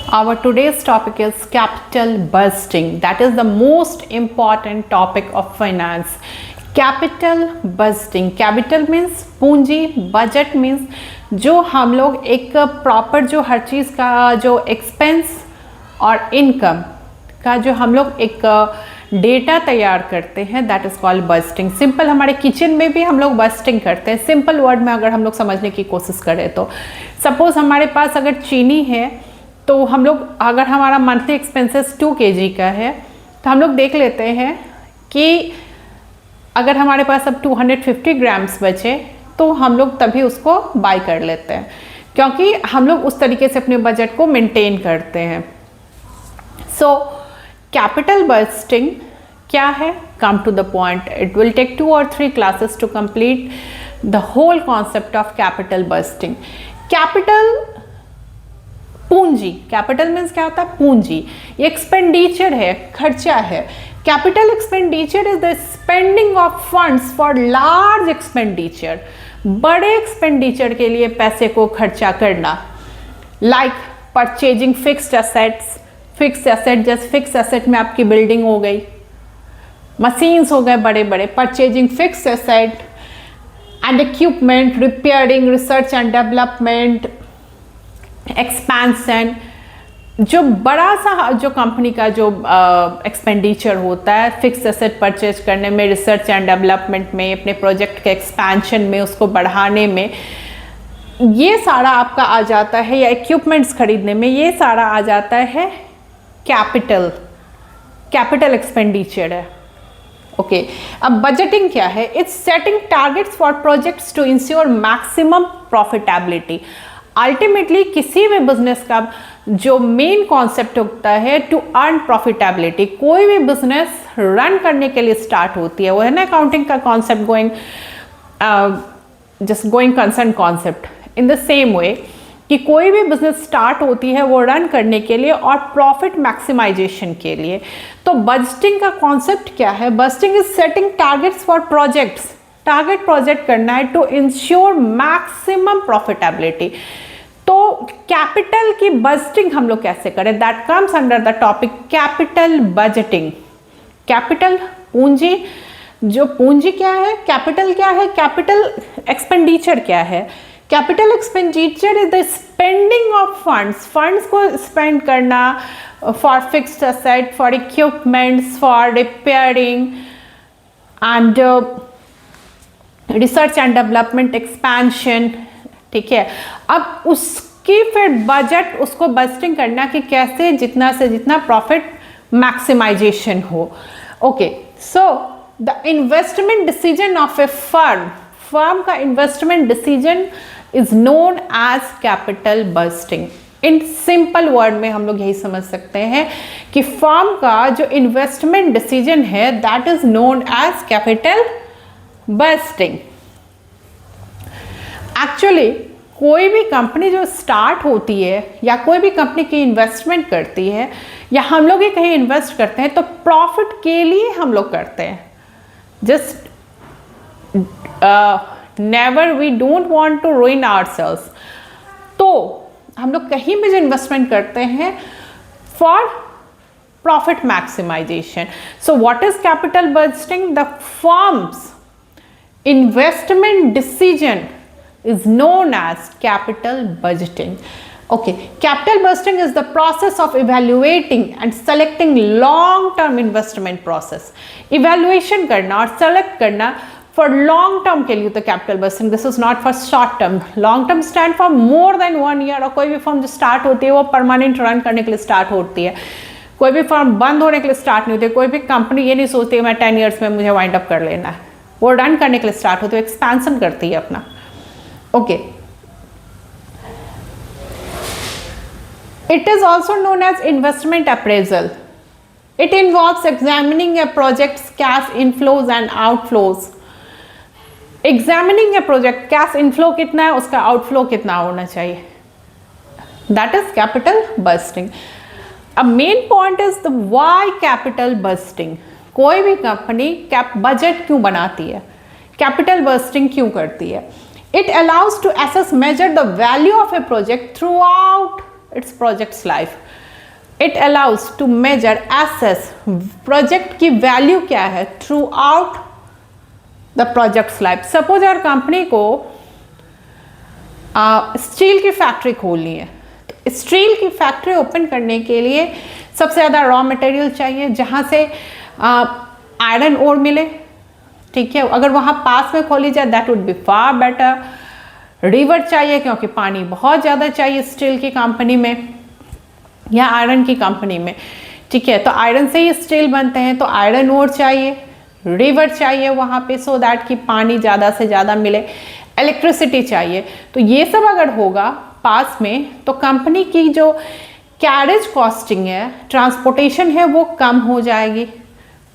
Our today's topic is capital bursting. That is the most important topic of finance. Capital bursting. Capital means पूंजी, budget means जो हम लोग एक proper जो हर चीज़ का जो एक्सपेंस और इनकम का जो हम लोग एक डेटा तैयार करते हैं, that is called budgeting. Simple हमारे किचन में भी हम लोग बस्टिंग करते हैं. सिंपल वर्ड में अगर हम लोग समझने की कोशिश करें तो सपोज हमारे पास अगर चीनी है तो हम लोग अगर हमारा मंथली एक्सपेंसेस 2 kg का है तो हम लोग देख लेते हैं कि अगर हमारे पास अब 250 ग्राम्स बचे तो हम लोग तभी उसको बाय कर लेते हैं, क्योंकि हम लोग उस तरीके से अपने बजट को मेंटेन करते हैं. सो कैपिटल बस्टिंग क्या है? Come to the point. It will take 2 or 3 classes to complete the whole concept of capital budgeting. Capital पूंजी. कैपिटल मीन्स क्या होता है? पूंजी. ये एक्सपेंडिचर है, खर्चा है. Capital expenditure is the spending of funds for large expenditure. बड़े एक्सपेंडिचर के लिए पैसे को खर्चा करना. Like purchasing fixed assets. Fixed asset जैसे फिक्स एसेट में आपकी बिल्डिंग हो गई, मशीन्स हो गए बड़े बड़े. Purchasing fixed asset and equipment, repairing, research and development, expansion. जो बड़ा सा जो कंपनी का जो एक्सपेंडिचर होता है फिक्स एसेट परचेज करने में, रिसर्च एंड डेवलपमेंट में, अपने प्रोजेक्ट के एक्सपेंशन में, उसको बढ़ाने में, ये सारा आपका आ जाता है. या इक्विपमेंट्स खरीदने में, ये सारा आ जाता है कैपिटल एक्सपेंडिचर है. ओके. अब बजटिंग क्या है? It's setting targets for projects to ensure maximum profitability. Ultimately किसी भी बिजनेस का जो मेन कॉन्सेप्ट होता है टू अर्न प्रॉफिटेबिलिटी. कोई भी बिजनेस रन करने के लिए स्टार्ट होती है, वो है ना अकाउंटिंग का concept, going concern concept. In the same way कि कोई भी बिजनेस स्टार्ट होती है वो रन करने के लिए और प्रॉफिट मैक्सिमाइजेशन के लिए. तो बजटिंग का कॉन्सेप्ट क्या है? Budgeting is setting targets for projects. Target project करना है टू इंश्योर मैक्सिमम प्रॉफिटेबिलिटी. तो कैपिटल की बजटिंग हम लोग कैसे करें? That comes under the topic capital budgeting. Capital पूंजी. जो पूंजी क्या है? कैपिटल क्या है? कैपिटल एक्सपेंडिचर क्या है? Capital expenditure is the spending of funds. Funds को स्पेंड करना for fixed asset, for equipments, for repairing and research and development, expansion. ठीक है. अब उसकी फिर बजट, उसको बजटिंग करना कि कैसे जितना से जितना प्रॉफिट मैक्सिमाइजेशन हो. Okay. So the investment decision of a firm का investment decision is known as capital budgeting. In simple word में हम लोग यही समझ सकते हैं कि फर्म का जो इन्वेस्टमेंट डिसीजन है that is known as capital budgeting. Actually कोई भी कंपनी जो स्टार्ट होती है या कोई भी कंपनी की इन्वेस्टमेंट करती है या हम लोग ही कहीं इन्वेस्ट करते हैं तो प्रॉफिट के लिए हम लोग करते हैं. Just never, we don't want to ruin ourselves. तो हम लोग कहीं भी जो इन्वेस्टमेंट करते हैं for profit maximisation. So what is capital budgeting? The firm's investment decision is known as capital budgeting. Okay, capital budgeting is the process of evaluating and selecting long term investment process. Evaluation करना और select करना for long term के लिए तो capital budgeting. This is not for short term. Long term stand for more than 1 year. और कोई भी firm जो स्टार्ट होती है वो परमानेंट रन करने के लिए स्टार्ट होती है. कोई भी फर्म बंद होने के लिए स्टार्ट नहीं होती. कोई भी कंपनी ये नहीं सोचती मैं 10 years में मुझे वाइंड अप कर लेना है. वो रन करने के लिए स्टार्ट होती है, एक्सपेंशन करती है अपना. Okay. It is also known as investment appraisal. It involves examining a project's cash inflows and outflows. Examining a project, cash inflow कितना है, उसका आउटफ्लो कितना होना चाहिए, दैट इज कैपिटल बस्टिंग. अब main point is the why capital budgeting. कोई भी company budget क्यों बनाती है, कैपिटल बस्टिंग क्यों करती है? It allows to assess measure the value of a project throughout its project's life. It allows to measure, assess project की value क्या है throughout the project's life. Suppose अगर कंपनी को steel की factory खोलनी है, तो steel की फैक्ट्री ओपन करने के लिए सबसे ज़्यादा रॉ मटेरियल चाहिए जहाँ से आयरन ओर मिले. ठीक है, अगर वहाँ पास में खोली जाए that would be far better. River चाहिए क्योंकि पानी बहुत ज़्यादा चाहिए स्टील की कंपनी में या आयरन की कंपनी में. ठीक है, तो आयरन से ही स्टील बनते हैं, तो आयरन ओर चाहिए, रिवर चाहिए वहाँ पे सो दैट कि पानी ज़्यादा से ज़्यादा मिले. इलेक्ट्रिसिटी चाहिए. तो ये सब अगर होगा पास में तो कंपनी की जो कैरेज कॉस्टिंग है, ट्रांसपोर्टेशन है, वो कम हो जाएगी.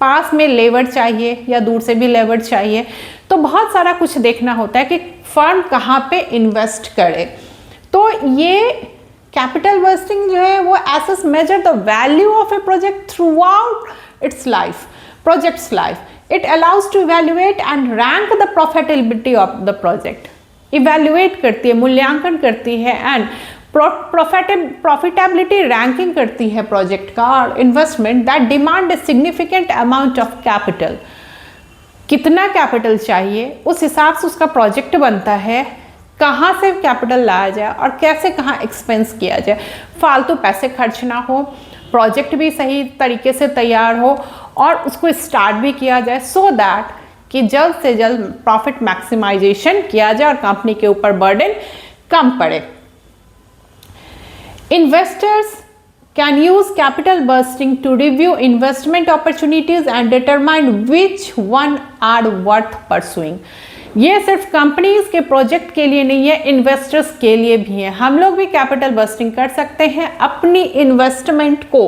पास में लेबर चाहिए या दूर से भी लेबर चाहिए. तो बहुत सारा कुछ देखना होता है कि फर्म कहाँ पे इन्वेस्ट करे. तो ये कैपिटल बस्टिंग जो है वो assess measure the value of a project throughout its life, project's life. It allows to evaluate and rank the profitability of the project. Evaluate करती है, मूल्यांकन करती है एंड प्रॉफिटेबिलिटी रैंकिंग करती है प्रोजेक्ट का. और investment that demand a significant amount of capital. कितना कैपिटल चाहिए उस हिसाब से उसका प्रोजेक्ट बनता है. कहाँ से कैपिटल लाया जाए और कैसे कहाँ एक्सपेंस किया जाए, फालतू पैसे खर्च ना हो, प्रोजेक्ट भी सही तरीके से तैयार हो और उसको स्टार्ट भी किया जाए सो दैट कि जल्द से जल्द प्रॉफिट मैक्सिमाइजेशन किया जाए और कंपनी के ऊपर बर्डन कम पड़े. Investors can use capital bursting to review investment opportunities and determine which one are worth pursuing. ये सिर्फ कंपनीज के प्रोजेक्ट के लिए नहीं है, इन्वेस्टर्स के लिए भी है. हम लोग भी कैपिटल बस्टिंग कर सकते हैं अपनी इन्वेस्टमेंट को,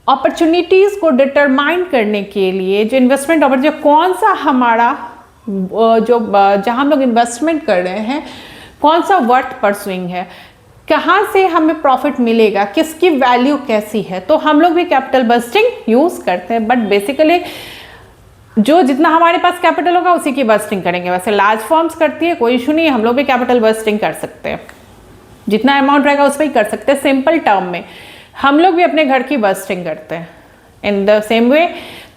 अपॉर्चुनिटीज़ को डिटरमाइन करने के लिए. जो इन्वेस्टमेंट अपॉर्चुनिटी कौन सा हमारा जो जहाँ हम लोग इन्वेस्टमेंट कर रहे हैं कौन सा वर्थ परसुइंग है, कहाँ से हमें प्रॉफिट मिलेगा, किसकी वैल्यू कैसी है. तो हम लोग भी कैपिटल बस्टिंग यूज़ करते हैं. बट बेसिकली जो जितना हमारे पास कैपिटल होगा उसी की बस्टिंग करेंगे. वैसे लार्ज फर्म्स करती है, कोई इशू नहीं है, हम लोग भी कैपिटल बस्टिंग कर सकते हैं. जितना अमाउंट रहेगा उस पर ही कर सकते हैं. सिंपल टर्म में हम लोग भी अपने घर की बस्टिंग करते हैं इन द सेम वे.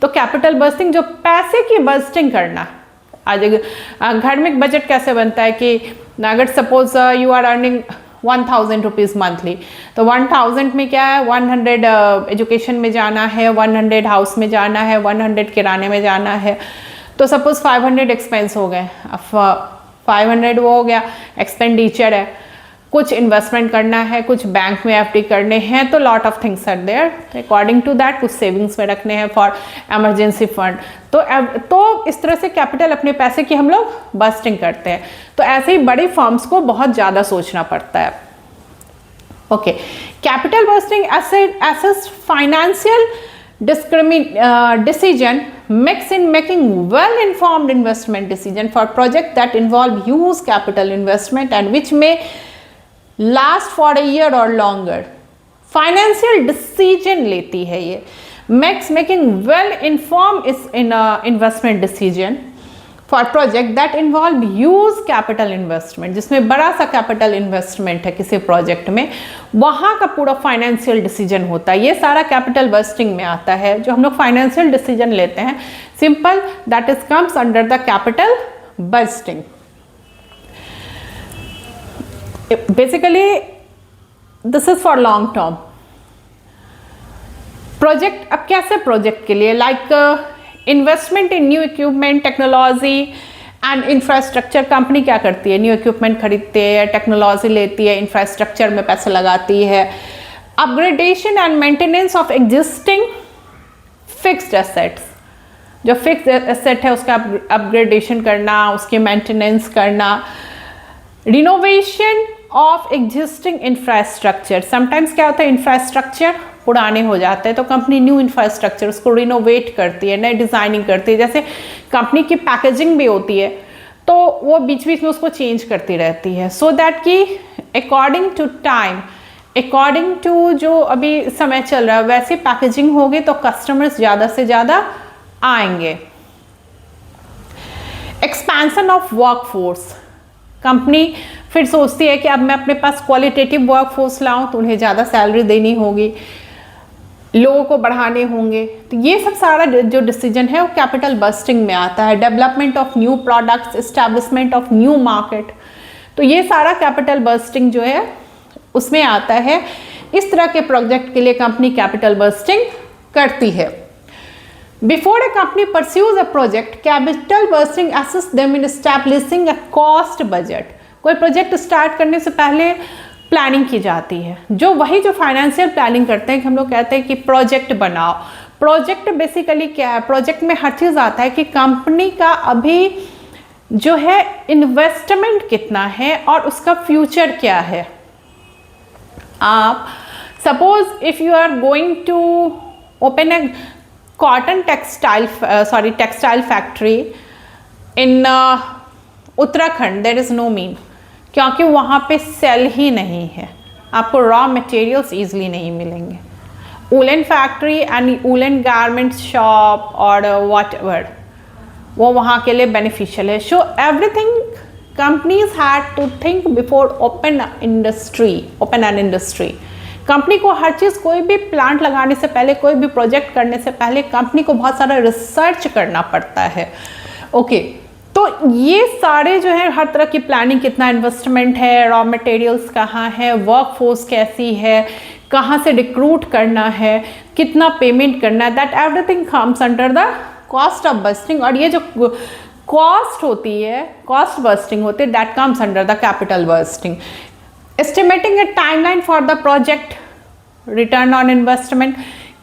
तो कैपिटल बस्टिंग जो पैसे की बस्टिंग करना, आज घर में बजट कैसे बनता है कि अगर suppose you are earning 1000 rupees monthly, तो 1000 में क्या है, 100 एजुकेशन में जाना है, 100 हाउस में जाना है, 100 किराने में जाना है. तो सपोज 500 एक्सपेंस हो गए. 500 वो हो गया एक्सपेंडिचर है. कुछ इन्वेस्टमेंट करना है, कुछ बैंक में एफडी करने हैं, तो lot of things are there. According to that कुछ सेविंग्स में रखने हैं फॉर एमरजेंसी फंड. तो इस तरह से कैपिटल अपने पैसे की हम लोग बस्टिंग करते हैं. तो ऐसे ही बड़ी फर्म्स को बहुत ज़्यादा सोचना पड़ता है. Okay, capital budgeting assess financial decision makes in making well informed investment decision for project that involve huge capital investment and which may last for a year or longer. Financial decision लेती है ये. makes making well informed is in investment decision for project that involve huge capital investment, जिसमें बड़ा सा capital investment है किसी project में, वहाँ का पूरा फाइनेंशियल डिसीजन होता है. ये सारा कैपिटल बस्टिंग में आता है. जो हम लोग फाइनेंशियल डिसीजन लेते हैं, simple, that is comes under the capital budgeting. Basically this is for long term project. अब कैसे प्रोजेक्ट के लिए, like investment in new equipment, technology and infrastructure. Company क्या करती है, न्यू इक्विपमेंट खरीदती है, टेक्नोलॉजी लेती है, इंफ्रास्ट्रक्चर में पैसे लगाती है. Upgradation and maintenance of existing fixed assets. जो फिक्स्ड एसेट है उसका अपग्रेडेशन करना, उसकी मेंटेनेंस करना. Renovation of existing infrastructure. Sometimes क्या होता है, इंफ्रास्ट्रक्चर पुराने हो जाते हैं तो कंपनी न्यू इंफ्रास्ट्रक्चर उसको रिनोवेट करती है, नई डिज़ाइनिंग करती है. जैसे कंपनी की पैकेजिंग भी होती है तो वो बीच बीच में उसको चेंज करती रहती है सो दैट कि according to time, according to जो अभी समय चल रहा है वैसे पैकेजिंग होगी तो कस्टमर्स ज़्यादा से ज़्यादा आएंगे. Expansion of workforce. कंपनी फिर सोचती है कि अब मैं अपने पास क्वालिटेटिव वर्कफोर्स लाऊं तो उन्हें ज़्यादा सैलरी देनी होगी, लोगों को बढ़ाने होंगे। तो ये सब सारा जो डिसीजन है वो कैपिटल बस्टिंग में आता है। Development of new products, establishment of new market, तो ये सारा कैपिटल बस्टिंग जो है उसमें आता है। इस तरह के प्रोजेक्ट के लिए कंपनी कैपिटल बस्टिंग करती है। Before A company pursues a project, capital budgeting assist them in establishing a cost budget. कोई प्रोजेक्ट स्टार्ट करने से पहले प्लानिंग की जाती है, जो फाइनेंशियल प्लानिंग करते हैं कि हम लोग कहते हैं कि प्रोजेक्ट बनाओ। प्रोजेक्ट बेसिकली क्या है, प्रोजेक्ट में हर चीज़ आता है कि कंपनी का अभी जो है इन्वेस्टमेंट कितना है और उसका फ्यूचर क्या है। आप suppose if you are going to open a cotton textile factory in Uttarakhand, there is no mean, क्योंकि वहाँ पे सेल ही नहीं है, आपको रॉ मटेरियल्स ईजिली नहीं मिलेंगे। Woollen factory and woollen garments shop और वॉट एवर, वो वहाँ के लिए बेनिफिशियल है। So everything companies had to think before open an industry. Company को हर चीज़, कोई भी प्लांट लगाने से पहले, कोई भी प्रोजेक्ट करने से पहले कंपनी को बहुत सारा रिसर्च करना पड़ता है। ओके, तो ये सारे जो है हर तरह की प्लानिंग, कितना इन्वेस्टमेंट है, रॉ मटेरियल्स कहाँ है, वर्कफोर्स कैसी है, कहाँ से रिक्रूट करना है, कितना पेमेंट करना है, that everything comes under the cost of budgeting. और ये जो कॉस्ट होती है, कॉस्ट बस्टिंग होती है, that comes under the capital budgeting. Estimating A timeline for the project, return on investment,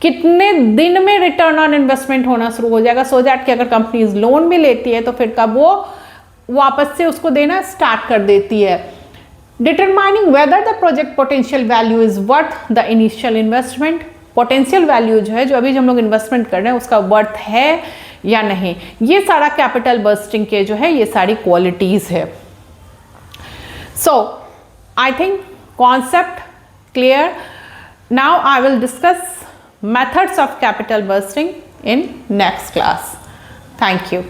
कितने दिन में रिटर्न ऑन इन्वेस्टमेंट होना शुरू हो जाएगा, सो दैट कि अगर कंपनी लोन भी लेती है तो फिर कब वो वापस से उसको देना स्टार्ट कर देती है। Determining whether the project potential value is worth the initial investment. Potential value जो है, जो अभी हम लोग इन्वेस्टमेंट कर रहे हैं, उसका वर्थ है या नहीं, ये सारा कैपिटल बस्टिंग के जो है ये सारी क्वालिटीज है। So I think concept clear. Now I will discuss methods of capital bursting in next class. Thank you.